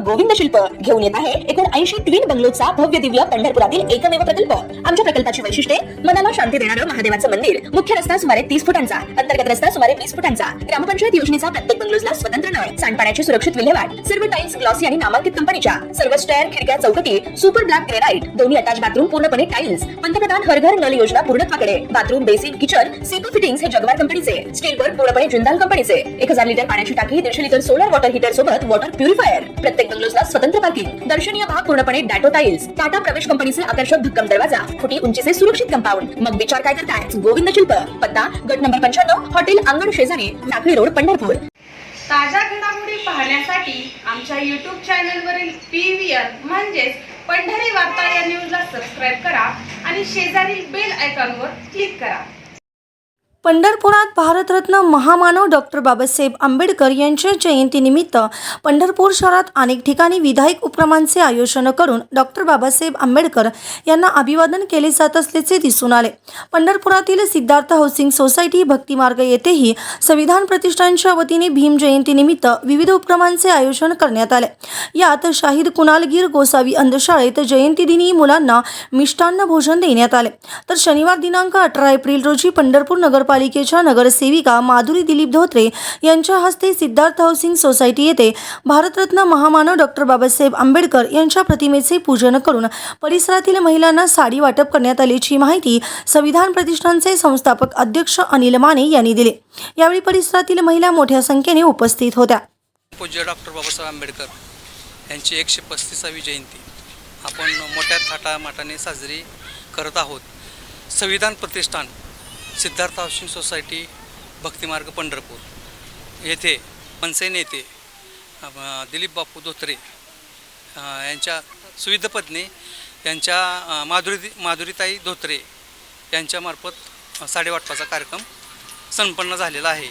गोविंद शिल्प घेऊन येत आहे एकूण 80 ट्विन बंगलोचा भव्य दिव्य पंढरपुरातील एकमेव प्रकल्प। आमच्या प्रकल्पाची वैशिष्ट्ये मनाला शांती देणारं महादेवाचं मंदिर, मुख्य रस्ता सुमारे 30 फुटांचा, अंतर्गत रस्ता सुमारे 20 फुटांचा, ग्रामपंचायत योजनेचा प्रत्येक बंगलोजला स्वतंत्र नळ, सांडपाण्याची सुरक्षित विल्हेवाट, सर्व टाइल्स ग्लॉसी आणि नामांकित कंपनीच्या, सर्व स्टेअर, खिडक्या, चौकटी सुपर ब्लॅक ग्रेनाइट, दोन्ही अटॅच बाथरूम पूर्णपणे टाइल्स, पंतप्रधान हर घर नल योजना पूर्णत्वाकडे, bathroom, basin, kitchen, CP fittings हे जगवार कंपनीचे, स्टील वर्क पूर्णपणे जिंदाल कंपनीचे, 1000 लिटर पाण्याची टाकी, 150 लिटर सोलर वॉटर हीटर सोबत वॉटर प्युरिफायर, प्रत्येक बंगलोजला स्वतंत्र पार्किंग, दर्शनीय भाग पूर्णपणे डॅटो टाइल्स, टाटा प्रवेश कंपनीचे आकर्षक भक्कम दरवाजा, फुटी उंचीचे सुरक्षित कंपाऊंड। मग विचार काय करताय? गोविंद शिल्प, पत्ता गट नंबर 95, हॉटेल अंगण शेजारी, टाकळी रोड, पंढरपूर। ताज्या घडामोडी पाहण्यासाठी आमच्या YouTube चॅनलवरील PVR म्हणजेच पंढरी वार्ता या न्यूजला सबस्क्राइब करा आणि शेजारील बेल आयकॉनवर क्लिक करा। पंढरपुरात भारतरत्न महामानव डॉक्टर बाबासाहेब आंबेडकर यांच्या जयंतीनिमित्त पंढरपूर शहरात अनेक ठिकाणी विधायक उपक्रमांचे आयोजन करून डॉक्टर बाबासाहेब आंबेडकर यांना अभिवादन केले जात असल्याचे दिसून आले। पंढरपुरातील सिद्धार्थ हाऊसिंग सोसायटी भक्तिमार्ग येथेही संविधान प्रतिष्ठानच्या वतीने भीम जयंतीनिमित्त विविध उपक्रमांचे आयोजन करण्यात आले। यात शाहीद कुणालगीर गोसावी अंधशाळेत जयंतीदिनी मुलांना मिष्टान्न भोजन देण्यात आले। तर शनिवार दिनांक 18 एप्रिल रोजी पंढरपूर नगरपालिकेच्या नगरसेविका माधुरी दिलीप धोत्रे यांच्या हस्ते सिद्धार्थ हाऊसिंग सोसायटी येथे भारतरत्न महामानव डॉक्टर बाबासाहेब आंबेडकर यांच्या प्रतिमेचे पूजन करून परिसरातील महिलांना साडी वाटप करण्यात आल्याची माहिती संविधान प्रतिष्ठानचे संस्थापक अध्यक्ष अनिल माने यांनी दिली। यावेळी परिसरातील महिला मोठ्या संख्येने उपस्थित होत्या। पूज्य डॉक्टर बाबासाहेब आंबेडकर यांची 135वी जयंती आपण मोठ्या थाटामाटाने साजरी करत आहोत। संविधान प्रतिष्ठान सिद्धार्थ हाऊसिंग सोसायटी भक्तिमार्ग पंढरपूर येथे मनसे नेते दिलीप बापू धोत्रे यांच्या सुविध पत्नी यांच्या माधुरीताई धोत्रे यांच्यामार्फत साडेवाटपाचा कार्यक्रम संपन्न झालेला आहे।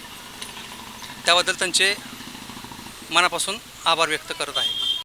त्याबद्दल त्यांचे मनापासून आभार व्यक्त करत आहे।